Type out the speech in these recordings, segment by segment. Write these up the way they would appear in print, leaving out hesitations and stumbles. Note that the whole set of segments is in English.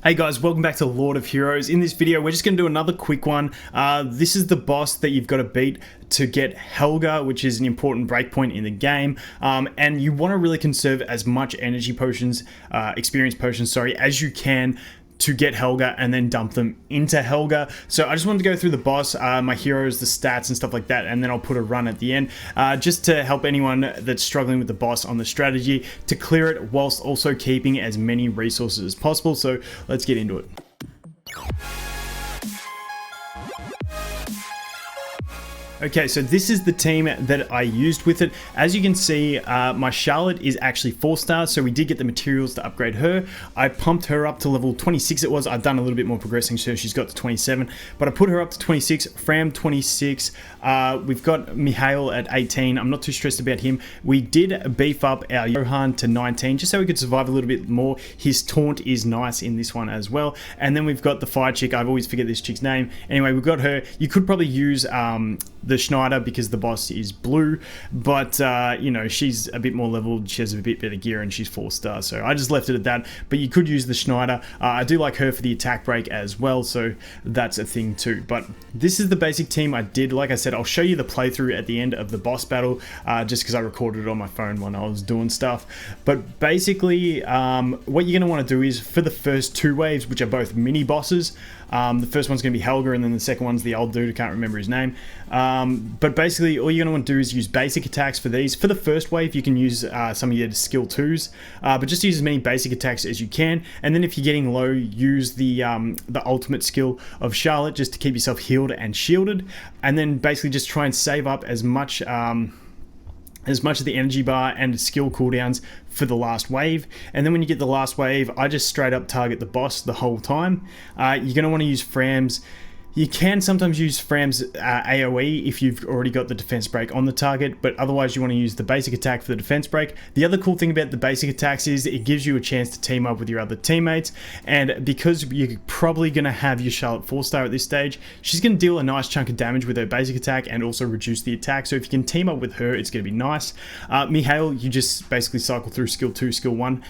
Hey guys, welcome back to Lord of Heroes. In this video, we're just going to do another quick one. This is the boss that you've got to beat to get Helga, which is an important breakpoint in the game. And you want to really conserve as much energy potions, experience potions, as you can to get Helga and then dump them into Helga. So I just wanted to go through the boss, my heroes, the stats and stuff like that, and then I'll put a run at the end, just to help anyone that's struggling with the boss on the strategy to clear it whilst also keeping as many resources as possible. So let's get into it. Okay, so this is the team that I used with it. As you can see, my Charlotte is actually 4 stars, so we did get the materials to upgrade her. I pumped her up to level 26 it was. I've done a little bit more progressing, so she's got to 27, but I put her up to 26, Fram 26. We've got Mihail at 18. I'm not too stressed about him. We did beef up our Johan to 19, just so we could survive a little bit more. His taunt is nice in this one as well. And then we've got the fire chick. I always forget this chick's name. Anyway, we've got her. You could probably use the Schneider because the boss is blue, but you know, she's a bit more leveled, she has a bit better gear, and she's 4 stars, so I just left it at that. But you could use the Schneider. I do like her for the attack break as well, so that's a thing too. But this is the basic team I did. Like I said, I'll show you the playthrough at the end of the boss battle, just because I recorded it on my phone when I was doing stuff. But basically, what you're going to want to do is, for the first 2 waves, which are both mini bosses, the first one's going to be Helga, and then the second one's the old dude, I can't remember his name. But basically, all you're going to want to do is use basic attacks for these. For the first wave, you can use some of your skill 2s, but just use as many basic attacks as you can. And then if you're getting low, use the ultimate skill of Charlotte, just to keep yourself healed and shielded. And then basically just try and save up as much of the energy bar and skill cooldowns for the last wave. And then when you get the last wave, I just straight up target the boss the whole time. You're going to want to use Fram's. You can sometimes use Fram's AoE if you've already got the defense break on the target, but otherwise you want to use the basic attack for the defense break. The other cool thing about the basic attacks is it gives you a chance to team up with your other teammates, and because you're probably going to have your Charlotte 4-star at this stage, she's going to deal a nice chunk of damage with her basic attack and also reduce the attack. So if you can team up with her, it's going to be nice. Mihail, you just basically cycle through skill 2, skill 1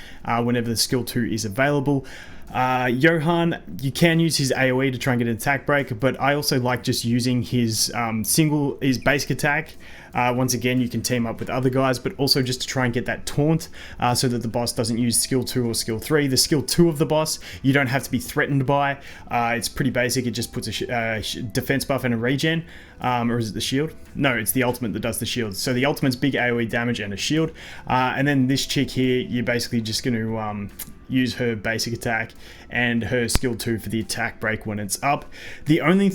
whenever the skill 2 is available. Johan, you can use his AoE to try and get an attack break, but I also like just using his his basic attack. Once again, you can team up with other guys, but also just to try and get that taunt, so that the boss doesn't use skill 2 or skill 3. The skill 2 of the boss, you don't have to be threatened by. It's pretty basic. It just puts a defense buff and a regen. Or is it the shield? No, it's the ultimate that does the shield. So the ultimate's big AoE damage and a shield. And then this chick here, you're basically just going to use her basic attack and her skill 2 for the attack break when it's up. The only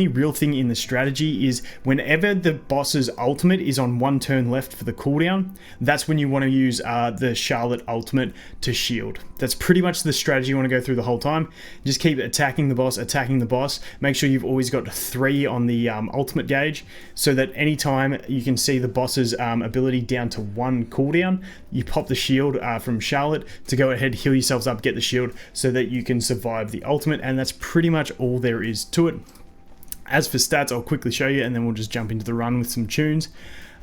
real thing in the strategy is whenever the boss's ultimate is on 1 turn left for the cooldown, that's when you want to use the Charlotte ultimate to shield. That's pretty much the strategy you want to go through the whole time. Just keep attacking the boss. Make sure you've always got 3 on the ultimate gauge, so that anytime you can see the boss's ability down to 1 cooldown, you pop the shield from Charlotte to go ahead, heal yourselves up, get the shield, so that you can survive the ultimate. And that's pretty much all there is to it. As for stats, I'll quickly show you, and then we'll just jump into the run with some tunes.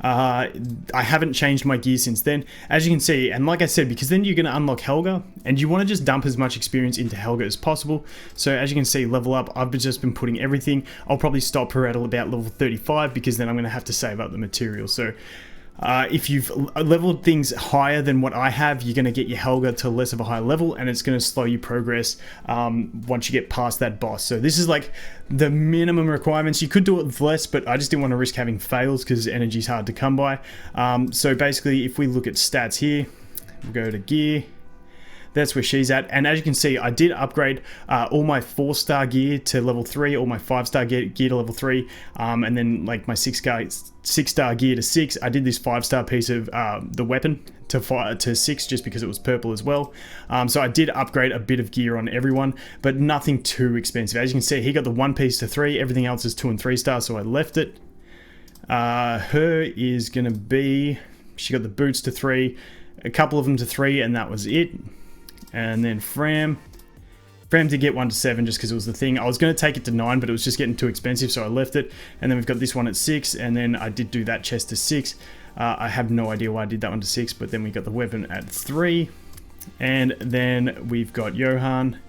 I haven't changed my gear since then, as you can see, and like I said, because then you're going to unlock Helga, and you want to just dump as much experience into Helga as possible. So as you can see, level up, I've just been putting everything. I'll probably stop her at about level 35, because then I'm going to have to save up the material. So if you've leveled things higher than what I have, you're going to get your Helga to less of a high level, and it's going to slow you progress once you get past that boss. So this is like the minimum requirements. You could do it with less, but I just didn't want to risk having fails because energy is hard to come by. So basically, if we look at stats here, we'll go to gear. That's where she's at, and as you can see, I did upgrade all my 4-star gear to level 3, all my 5-star gear to level 3, and then like my 6-star gear to 6. I did this 5-star piece of the weapon to 6 just because it was purple as well. So I did upgrade a bit of gear on everyone, but nothing too expensive. As you can see, he got the 1 piece to 3, everything else is 2 and 3 stars, so I left it. Her is gonna be, she got the boots to 3, a couple of them to 3, and that was it. And then Fram did get 1 to 7 just because it was the thing. I was going to take it to 9, but it was just getting too expensive, so I left it. And then we've got this one at 6, and then I did do that chest to 6. I have no idea why I did that one to 6, but then we got the weapon at 3. And then we've got Johan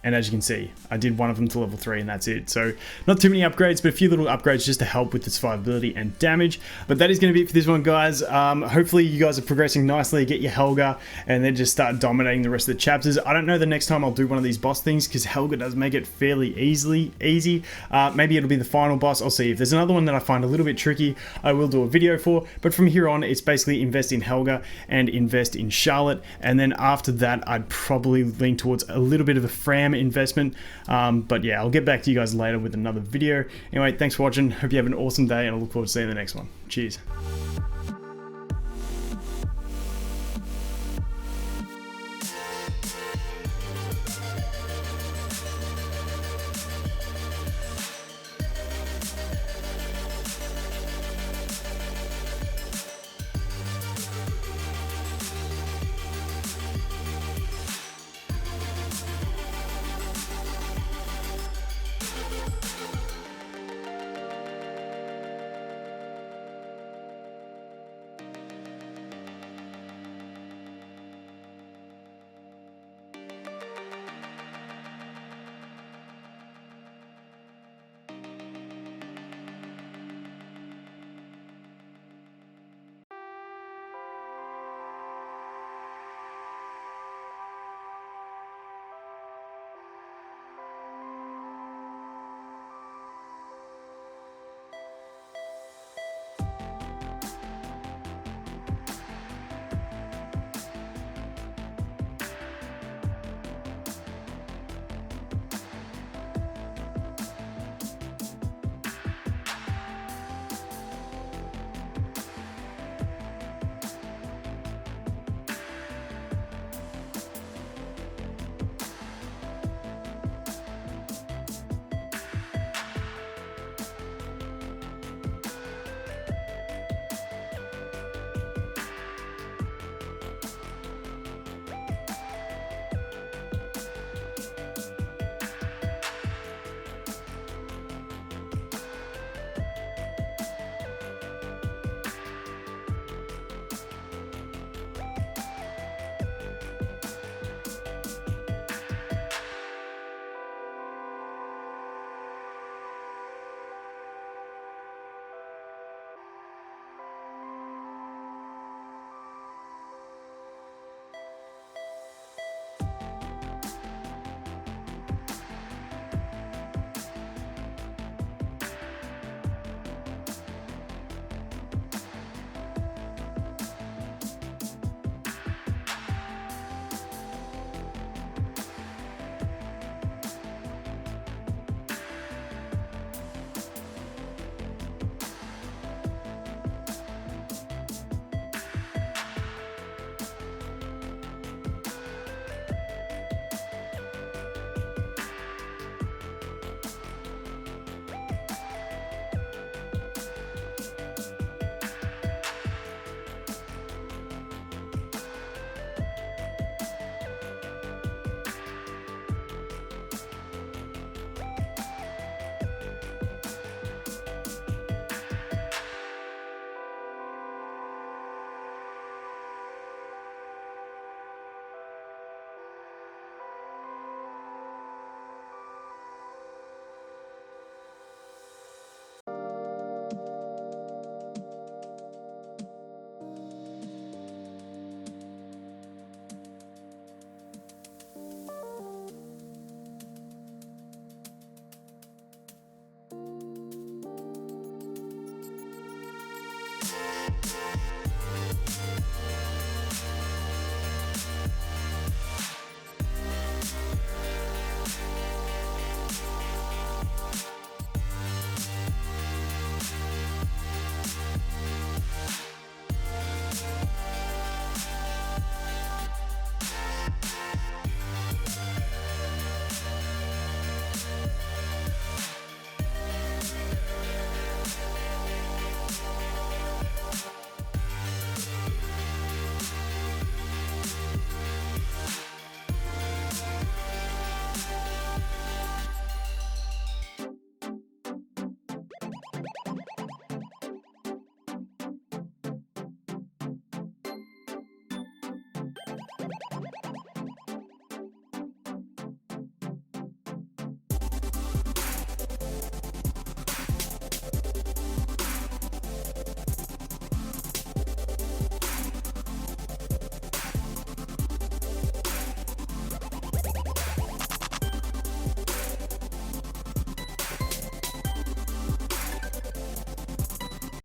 And as you can see, I did one of them to level 3 and that's it. So not too many upgrades, but a few little upgrades just to help with the survivability and damage. But that is going to be it for this one, guys. Hopefully you guys are progressing nicely, get your Helga, and then just start dominating the rest of the chapters. I don't know the next time I'll do one of these boss things, because Helga does make it fairly easy. Maybe it'll be the final boss. I'll see. If there's another one that I find a little bit tricky, I will do a video for. But from here on, it's basically invest in Helga and invest in Charlotte. And then after that, I'd probably lean towards a little bit of a Fram investment. But yeah, I'll get back to you guys later with another video. Anyway, thanks for watching. Hope you have an awesome day, and I look forward to seeing you in the next one. Cheers.